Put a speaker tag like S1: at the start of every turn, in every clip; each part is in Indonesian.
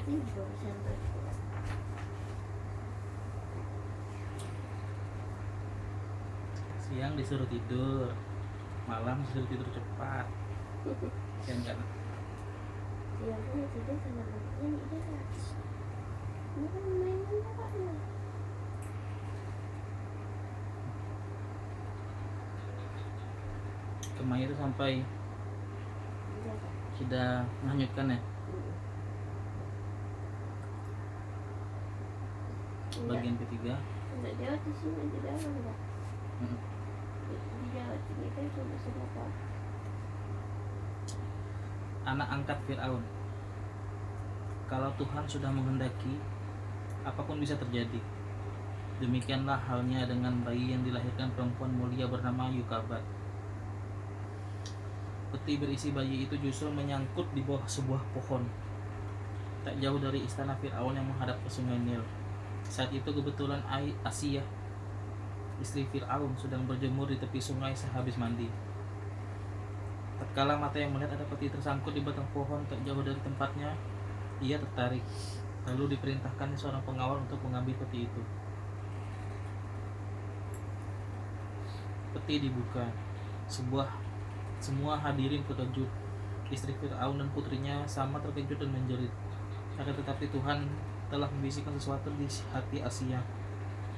S1: tidur sampai
S2: siang disuruh tidur, malam disuruh tidur cepat. Siang kan
S1: siang kan tidur karena malamnya nih deras. Ini kan mainan bapaknya.
S2: kemarin itu sampai
S1: Iya kan?
S2: sudah menghanyutkan ya bagian ketiga.
S1: Enggak jauh di sini di dalam enggak.
S2: Hmm.
S1: Di Jawa Timur kan cuma seberapa.
S2: Anak angkat Fir'aun. Kalau Tuhan sudah menghendaki, apapun bisa terjadi. Demikianlah halnya dengan bayi yang dilahirkan perempuan mulia bernama Yokabat. Peti berisi bayi itu justru menyangkut di bawah sebuah pohon, tak jauh dari istana Fir'aun yang menghadap ke sungai Nil. Saat itu kebetulan Asia, istri Fir'aun, sedang berjemur di tepi sungai sehabis mandi. Tatkala mata yang melihat ada peti tersangkut di batang pohon tak jauh dari tempatnya, ia tertarik. Lalu diperintahkan seorang pengawal untuk mengambil peti itu. Peti dibuka. Semua hadirin terkejut. Istri Fir'aun dan putrinya sama terkejut dan menjerit. Akan tetapi Tuhan telah membisikkan sesuatu di hati Asia.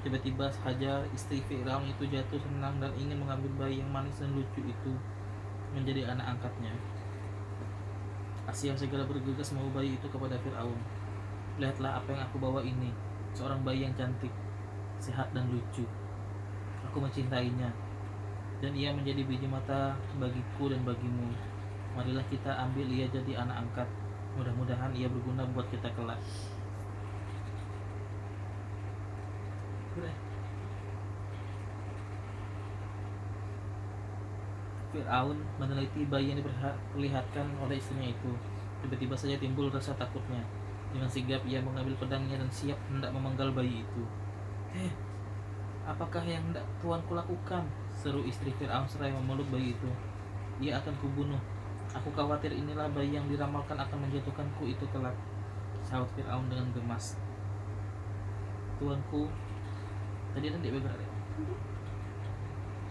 S2: Tiba-tiba saja istri Fir'aun itu jatuh senang dan ingin mengambil bayi yang manis dan lucu itu menjadi anak angkatnya. Asia segera bergegas membawa bayi itu kepada Fir'aun. Lihatlah apa yang aku bawa ini, seorang bayi yang cantik, sehat dan lucu. Aku mencintainya, dan ia menjadi biji mata bagiku dan bagimu. Marilah kita ambil ia jadi anak angkat. Mudah-mudahan ia berguna buat kita kelak. Fir'aun meneliti bayi yang diperlihatkan oleh istrinya itu. Tiba-tiba saja timbul rasa takutnya. Dengan sigap ia mengambil pedangnya dan siap hendak memenggal bayi itu. Apakah yang hendak tuanku lakukan? Seru istri Fir'aun seraya memeluk bayi itu. Ia akan kubunuh. Aku khawatir inilah bayi yang diramalkan akan menjatuhkanku itu kelak, sahut Fir'aun dengan gemas. Tuanku, tadi nanti bergerak ya?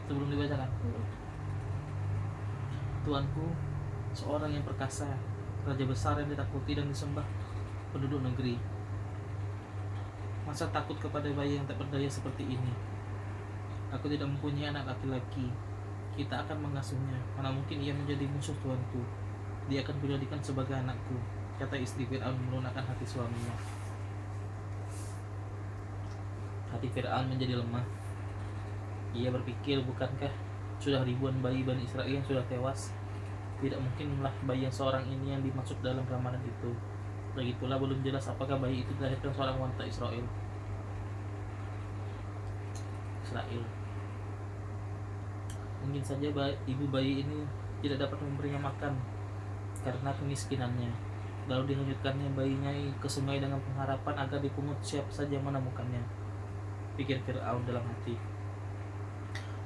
S2: Sebelum dibacakan. Tuanku, seorang yang perkasa, raja besar yang ditakuti dan disembah penduduk negeri. Masa takut kepada bayi yang tak berdaya seperti ini? Aku tidak mempunyai anak laki-laki. Kita akan mengasuhnya. Mana mungkin ia menjadi musuh tuanku. Dia akan kujadikan sebagai anakku, kata istri Fir'aun melunakkan hati suaminya. Hati Fir'aun menjadi lemah. Ia berpikir, bukankah sudah ribuan bayi Bani Israel yang sudah tewas? Tidak mungkinlah bayi yang seorang ini yang dimaksud dalam ramalan itu. Lagipula belum jelas apakah bayi itu dilahirkan seorang wanita Israel. Mungkin saja ibu bayi ini tidak dapat memberinya makan karena kemiskinannya. Lalu dihanyutkannya bayinya ke sungai dengan pengharapan agar dipungut siapa saja yang menemukannya, pikir Fir'aun dalam hati.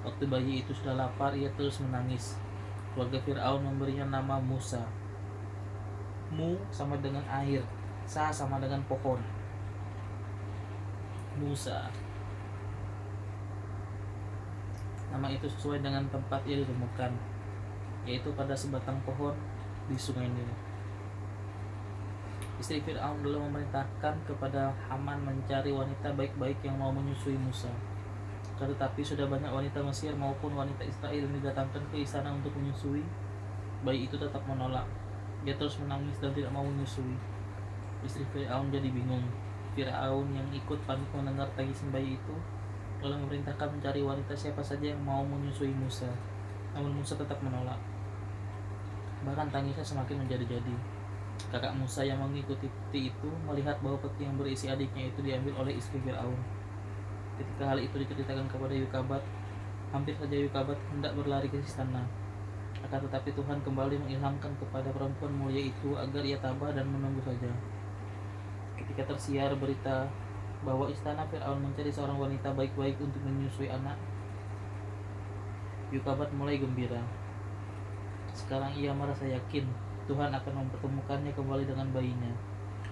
S2: Waktu bayi itu sudah lapar, ia terus menangis. Keluarga Fir'aun memberinya nama Musa. Mu sama dengan air, Sa sama dengan pohon. Musa. Nama itu sesuai dengan tempat ia ditemukan, yaitu pada sebatang pohon di sungai Nil. Istri Fir'aun lalu memerintahkan kepada Haman mencari wanita baik-baik yang mau menyusui Musa. Tetapi sudah banyak wanita Mesir maupun wanita Israel yang didatangkan ke istana untuk menyusui. Bayi itu tetap menolak. Dia terus menangis dan tidak mau menyusui. Istri Fir'aun jadi bingung. Fir'aun yang ikut panik mendengar tangisan bayi itu lalu memerintahkan mencari wanita siapa saja yang mau menyusui Musa. Namun Musa tetap menolak. Bahkan tangisnya semakin menjadi-jadi. Kakak Musa yang mengikuti peti itu melihat bahwa peti yang berisi adiknya itu diambil oleh istri Fir'aun. Ketika hal itu diceritakan kepada Yokabat, hampir saja Yokabat hendak berlari ke istana. Akan tetapi Tuhan kembali mengilhamkan kepada perempuan mulia itu agar ia tabah dan menunggu saja. Ketika tersiar berita bahwa istana Fir'aun mencari seorang wanita baik-baik untuk menyusui anak, Yokabat mulai gembira. Sekarang ia merasa yakin Tuhan akan mempertemukannya kembali dengan bayinya.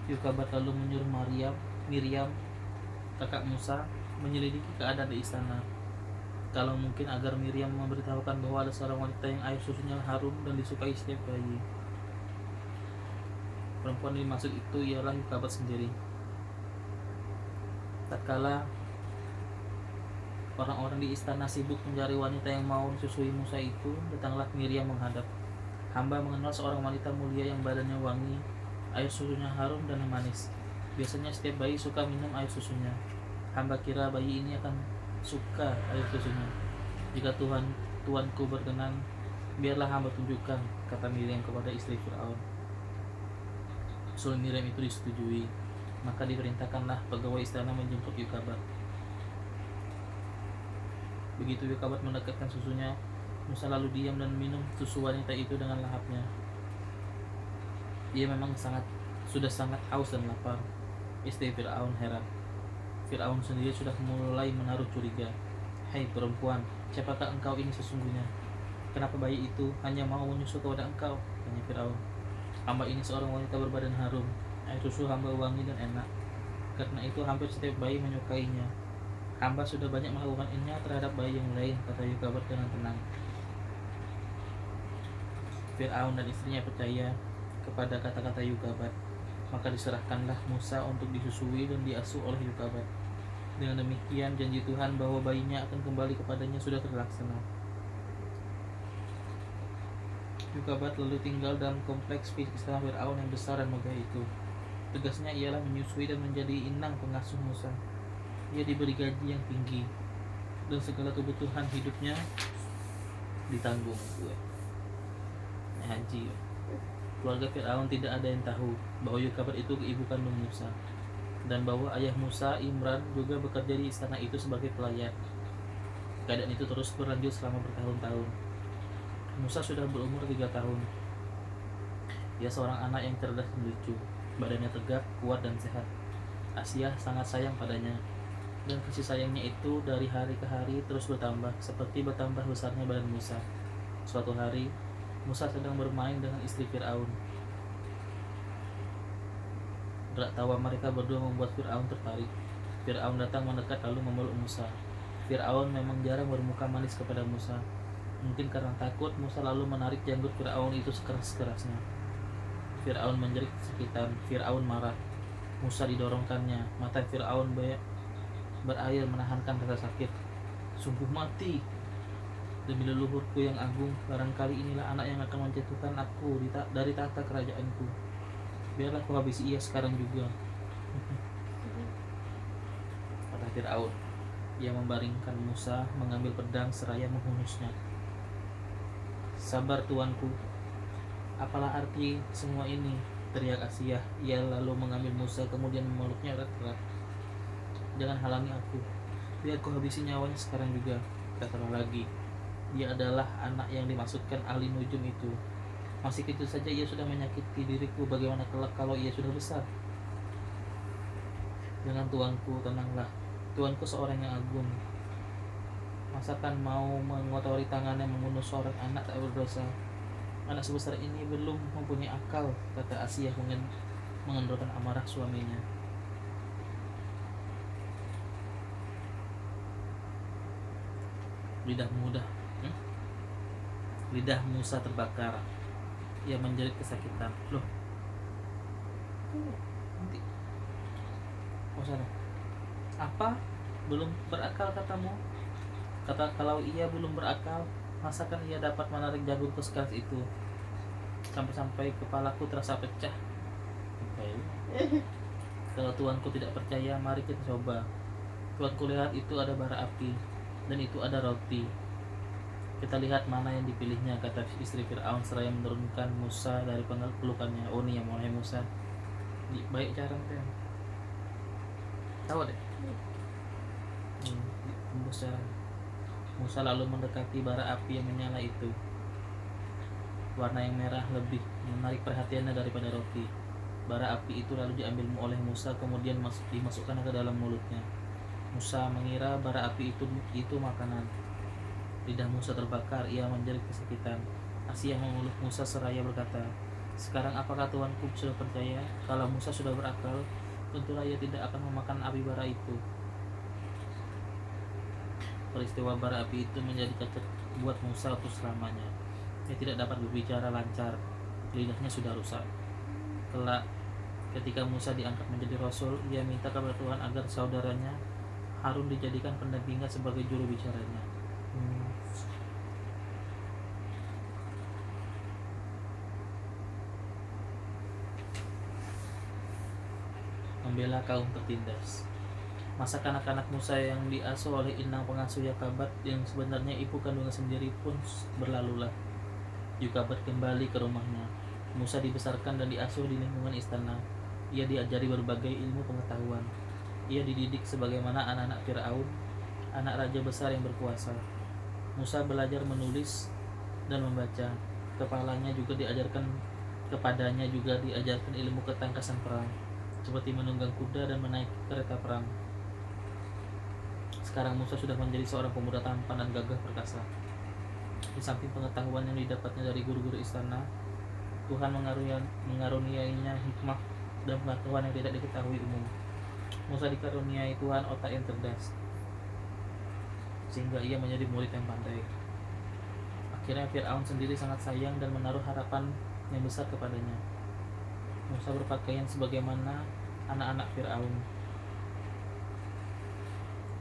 S2: Yokabat lalu menyuruh Miriam, kakak Musa, menyelidiki keadaan di istana. Kalau mungkin agar Miriam memberitahukan bahwa ada seorang wanita yang air susunya harum dan disukai setiap bayi. Perempuan yang dimaksud itu ialah Yokabat sendiri. Tatkala orang-orang di istana sibuk mencari wanita yang mau disusui Musa itu, datanglah Miriam menghadap. Hamba mengenal seorang wanita mulia yang badannya wangi, air susunya harum dan manis. Biasanya setiap bayi suka minum air susunya. Hamba kira bayi ini akan suka air susunya. Jika tuanku berkenan, biarlah hamba tunjukkan, kata Miriam kepada istri Firaun. Usul Miriam itu disetujui. Maka diperintahkanlah pegawai istana menjemput Yokabat. Begitu Yokabat mendekatkan susunya, Musa lalu diam dan minum susu wanita itu dengan lahapnya. Ia memang sudah sangat haus dan lapar. Istri Firaun heran. Firaun sendiri sudah mulai menaruh curiga. Hai perempuan, siapakah engkau ini sesungguhnya? Kenapa bayi itu hanya mau menyusu kepada engkau? Tanya Firaun. Hamba ini seorang wanita berbadan harum. Air susu hamba wangi dan enak. Karena itu hampir setiap bayi menyukainya. Hamba sudah banyak melakukannya terhadap bayi yang lain, kata Yokabat dengan tenang. Firaun dan istrinya percaya kepada kata-kata Yokabat. Maka diserahkanlah Musa untuk disusui dan diasuh oleh Yokabat. Dengan demikian janji Tuhan bahwa bayinya akan kembali kepadanya sudah terlaksana. Yokabat lalu tinggal dalam kompleks istana Firaun yang besar dan megah itu. Tugasnya ialah menyusui dan menjadi inang pengasuh Musa. Ia diberi gaji yang tinggi dan segala kebutuhan hidupnya ditanggung. Haji. Keluarga Firaun tidak ada yang tahu bahwa Yokabat itu ibu kandung Musa, dan bahwa ayah Musa, Imran, juga bekerja di istana itu sebagai pelayan. Keadaan itu terus berlanjut selama bertahun-tahun. Musa sudah berumur 3 tahun. Dia seorang anak yang cerdas dan lucu, badannya tegap, kuat dan sehat. Asia sangat sayang padanya, dan kasih sayangnya itu dari hari ke hari terus bertambah, seperti bertambah besarnya badan Musa. Suatu hari, Musa sedang bermain dengan istri Firaun. Gerak tawa mereka berdua membuat Firaun tertarik. Firaun datang mendekat lalu memeluk Musa. Firaun memang jarang bermuka manis kepada Musa. Mungkin karena takut, Musa lalu menarik janggut Firaun itu sekeras-kerasnya. Firaun menjerit kesakitan. Firaun marah. Musa didorongkannya. Mata Firaun berair menahankan rasa sakit. Sungguh mati. Demi leluhurku yang agung, barangkali inilah anak yang akan menjatuhkan aku dari tahta kerajaanku. Biarlah aku habisi ia sekarang juga. Kata Firaun. Ia membaringkan Musa, mengambil pedang seraya menghunusnya. Sabar tuanku. Apalah arti semua ini? Teriak Asia. Ia lalu mengambil Musa kemudian memeluknya erat-erat. Jangan halangi aku. Biar ku habisi nyawanya sekarang juga. Katalah lagi. Dia adalah anak yang dimaksudkan ahli nujum itu. Masih kecil saja ia sudah menyakiti diriku. Bagaimana kelak kalau ia sudah besar? Jangan tuanku, tenanglah. Tuanku seorang yang agung. Masakan mau mengotori tangannya membunuh seorang anak tak berdosa? Anak sebesar ini belum mempunyai akal, kata Asia mengendorkan amarah suaminya. Lidah Musa terbakar. Ia menjerit kesakitan. Loh, nanti. Oh sana. Apa? Belum berakal katamu? Kata kalau ia belum berakal, masakan ia dapat menarik jagunku sekeras itu? Sampai-sampai kepalaku terasa pecah. Kalau tuanku tidak percaya, mari kita coba. Tuanku lihat itu ada bara api, dan itu ada roti. Kita lihat mana yang dipilihnya, kata istri Firaun seraya menurunkan Musa dari pelukannya. Oh nih yang mulai Musa. Baik cara teh. Tahu deh. Tembus cara. Musa lalu mendekati bara api yang menyala itu. Warna yang merah lebih menarik perhatiannya daripada roti. Bara api itu lalu diambil oleh Musa kemudian dimasukkan ke dalam mulutnya. Musa mengira bara api itu makanan. Lidah Musa terbakar, ia menjerit kesakitan. Asia memeluk Musa seraya berkata, Sekarang apakah Tuanku sudah percaya? Kalau Musa sudah berakal, tentulah ia tidak akan memakan api bara itu. Peristiwa bara api itu menjadi cacat buat Musa untuk selamanya. Ia tidak dapat berbicara lancar, lidahnya sudah rusak. Kelak, ketika Musa diangkat menjadi rasul, ia minta kepada Tuhan agar saudaranya Harun dijadikan pendampingnya sebagai juru bicaranya. Membela kaum tertindas. Masa kanak-kanak Musa yang diasuh oleh inang pengasuh Yokabat yang sebenarnya ibu kandungnya sendiri pun berlalulah. Yokabat kembali ke rumahnya. Musa dibesarkan dan diasuh di lingkungan istana. Ia diajari berbagai ilmu pengetahuan. Ia dididik sebagaimana anak-anak Fir'aun, anak raja besar yang berkuasa. Musa belajar menulis dan membaca. Kepadanya juga diajarkan ilmu ketangkasan perang, seperti menunggang kuda dan menaiki kereta perang. Sekarang Musa sudah menjadi seorang pemuda tampan dan gagah perkasa. Di samping pengetahuan yang didapatnya dari guru-guru istana, Tuhan mengaruniainya hikmah dan pengetahuan yang tidak diketahui umum. Musa dikaruniai Tuhan otak yang cerdas, sehingga ia menjadi murid yang pandai. Akhirnya Fir'aun sendiri sangat sayang dan menaruh harapan yang besar kepadanya. Musa berpakaian sebagaimana anak-anak Fir'aun.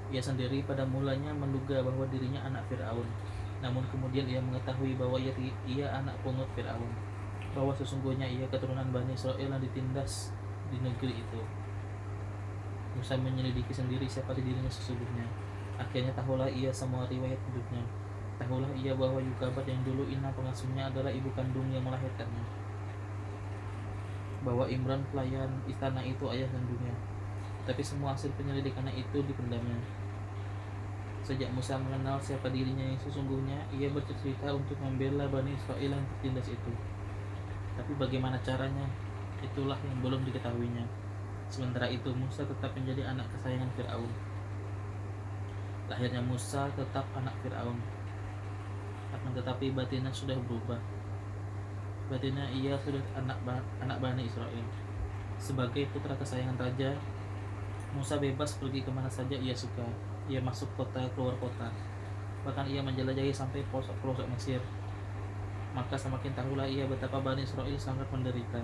S2: Ia sendiri pada mulanya menduga bahwa dirinya anak Fir'aun, namun kemudian ia mengetahui bahwa ia anak pungut Fir'aun, bahwa sesungguhnya ia keturunan Bani Israel yang ditindas di negeri itu. Musa menyelidiki sendiri siapa dirinya sesungguhnya. Akhirnya tahulah ia semua riwayat hidupnya. Tahulah ia bahwa Yokabat yang dulu inang pengasuhnya adalah ibu kandung yang melahirkannya, bahwa Imran pelayan istana itu ayah kandungnya. Tapi semua hasil penyelidikannya itu dipendamnya. Sejak Musa mengenal siapa dirinya yang sesungguhnya, ia bercerita untuk membela Bani Israel yang tertindas itu. Tapi bagaimana caranya? Itulah yang belum diketahuinya. Sementara itu Musa tetap menjadi anak kesayangan Fir'aun. Lahirnya Musa tetap anak Fir'aun, akan tetapi batinnya sudah berubah. Batinnya ia sudah anak Bani Israel. Sebagai putra kesayangan raja, Musa bebas pergi kemana saja ia suka. Ia masuk kota, keluar kota, bahkan ia menjelajahi sampai pelosok-pelosok Mesir. Maka semakin tahulah ia betapa Bani Israel sangat menderita.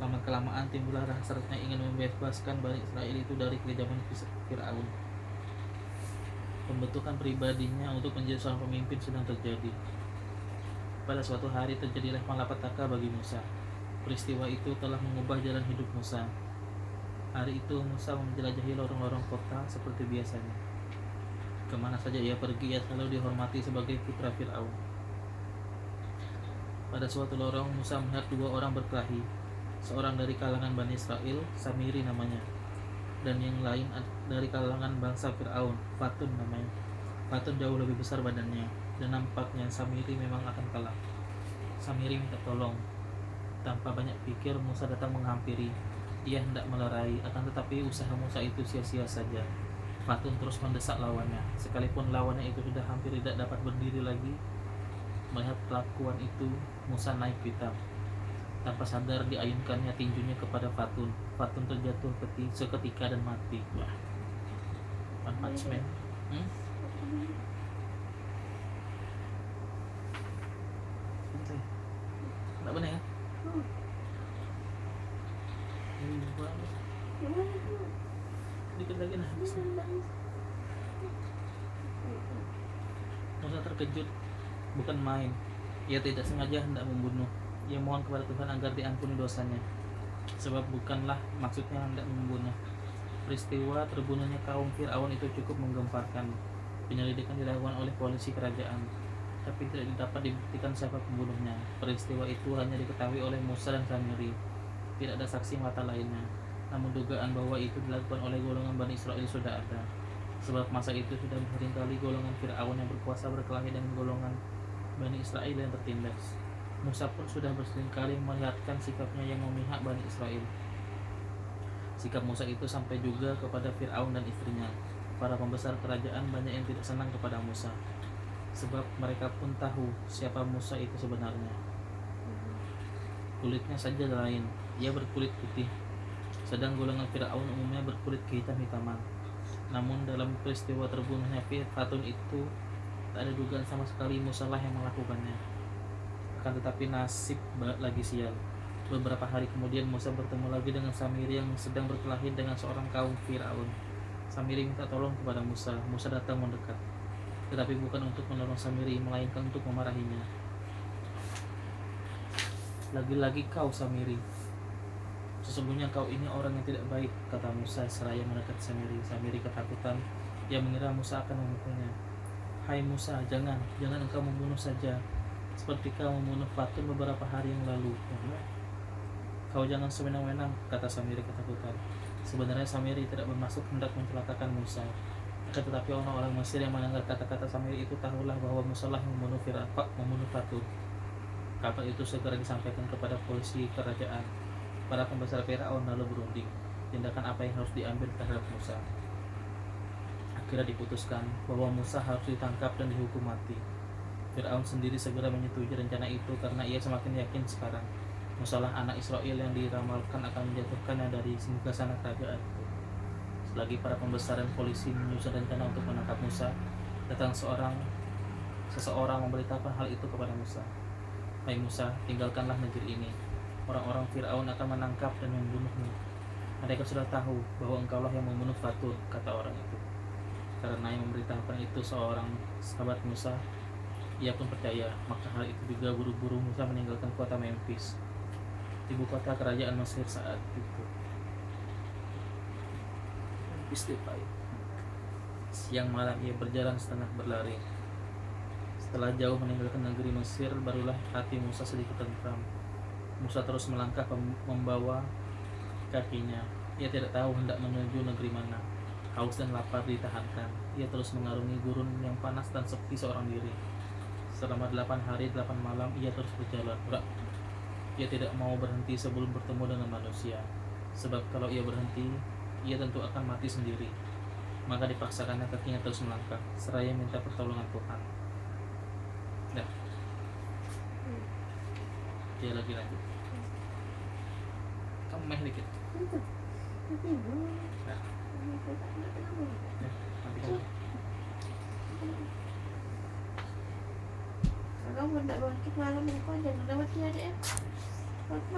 S2: Lama-kelamaan timbullah hasratnya ingin membebaskan Bani Israel itu dari kekejaman Fir'aun. Pembentukan pribadinya untuk menjadi seorang pemimpin sedang terjadi. Pada suatu hari terjadilah malapetaka bagi Musa. Peristiwa itu telah mengubah jalan hidup Musa. Hari itu Musa menjelajahi lorong-lorong kota seperti biasanya. Kemana saja ia pergi, ia selalu dihormati sebagai putra Fir'aun. Pada suatu lorong, Musa melihat dua orang berkelahi. Seorang dari kalangan Bani Israel, Samiri namanya, dan yang lain dari kalangan bangsa Fir'aun, Fatun namanya. Fatun jauh lebih besar badannya, dan nampaknya Samiri memang akan kalah. Samiri minta tolong. Tanpa banyak pikir, Musa datang menghampiri. Ia hendak melerai, akan tetapi usaha Musa itu sia-sia saja. Fatun terus mendesak lawannya, sekalipun lawannya itu sudah hampir tidak dapat berdiri lagi. Melihat kelakuan itu, Musa naik pitam. Tanpa sadar diayunkannya tinjunya kepada Fatun. Fatun terjatuh seketika dan mati. Wah, One Punch Man. Enggak benar ya? Dikit lagi nah. Musa terkejut, bukan main. Ia tidak sengaja hendak membunuh. Ia mohon kepada Tuhan agar diampuni dosanya, sebab bukanlah maksudnya hendak membunuh. Peristiwa terbunuhnya kaum Fir'aun itu cukup menggemparkan. Penyelidikan dilakukan oleh polisi kerajaan, tapi tidak dapat dibuktikan siapa pembunuhnya. Peristiwa itu hanya diketahui oleh Musa dan Samiri. Tidak ada saksi mata lainnya. Namun dugaan bahwa itu dilakukan oleh golongan Bani Israel sudah ada, sebab masa itu sudah seringkali golongan Fir'aun yang berkuasa berkelahi dengan golongan Bani Israel yang tertindas. Musa pun sudah berseringkali melihatkan sikapnya yang memihak Bani Israel. Sikap Musa itu sampai juga kepada Fir'aun dan istrinya. Para pembesar kerajaan banyak yang tidak senang kepada Musa, sebab mereka pun tahu siapa Musa itu sebenarnya. kulitnya saja lain, ia berkulit putih, sedang golongan Fir'aun umumnya berkulit kehitam-hitaman. Namun dalam peristiwa terbunuhnya Fatun itu tak ada dugaan sama sekali Musa lah yang melakukannya. Akan tetapi nasib lagi sial. Beberapa hari kemudian Musa bertemu lagi dengan Samiri yang sedang berkelahi dengan seorang kaum Fir'aun. Samiri minta tolong kepada Musa. Musa datang mendekat, tetapi bukan untuk menolong Samiri, melainkan untuk memarahinya. Lagi-lagi kau, Samiri. Sesungguhnya kau ini orang yang tidak baik, kata Musa seraya mendekat Samiri. Samiri ketakutan. Ia mengira Musa akan memukulnya. Hai Musa, jangan engkau membunuh saja, seperti kau membunuh Fatun beberapa hari yang lalu. Kau jangan sewenang-wenang, kata Samiri ketakutan. Sebenarnya Samiri tidak bermaksud hendak mencelakakan Musa. Akan tetapi orang-orang Mesir yang mendengar kata-kata Samiri itu tahulah bahwa Musa lah yang membunuh Fatun. Kabar itu segera disampaikan kepada polisi kerajaan. Para pembesar Firaun lalu berunding tindakan apa yang harus diambil terhadap Musa. Akhirnya diputuskan bahwa Musa harus ditangkap dan dihukum mati. Firaun sendiri segera menyetujui rencana itu karena ia semakin yakin sekarang Musa lah anak Israel yang diramalkan akan menjatuhkannya dari singgasana kerajaan itu. Selagi para pembesar dan polisi menyusun rencana untuk menangkap Musa, datang seseorang memberitahukan hal itu kepada Musa. Hai Musa, tinggalkanlah negeri ini. Orang-orang Fir'aun akan menangkap dan membunuhmu. Mereka sudah tahu bahwa engkaulah yang membunuh Fatun, kata orang itu. Karena yang memberitahukan itu seorang sahabat Musa, ia pun percaya. Maka hal itu juga buru-buru Musa meninggalkan kota Memphis, ibu kota kerajaan Mesir saat itu. Siang malam ia berjalan setengah berlari. Setelah jauh meninggalkan negeri Mesir, barulah hati Musa sedikit tentram. Musa terus melangkah membawa kakinya. Ia tidak tahu hendak menuju negeri mana. Haus dan lapar ditahankan. Ia terus mengarungi gurun yang panas dan sepi seorang diri. Selama 8 hari 8 malam ia terus berjalan. Ia tidak mau berhenti sebelum bertemu dengan manusia, sebab kalau ia berhenti, ia tentu akan mati sendiri. Maka dipaksakannya kakinya terus melangkah, seraya minta pertolongan Tuhan. Dah. Dia lagi lanjut. Kamu meh dikit.
S1: Nanti bu.
S2: Nah. Nanti
S1: kamu hendak bangkit malam ini kau jangan lewat dia deh.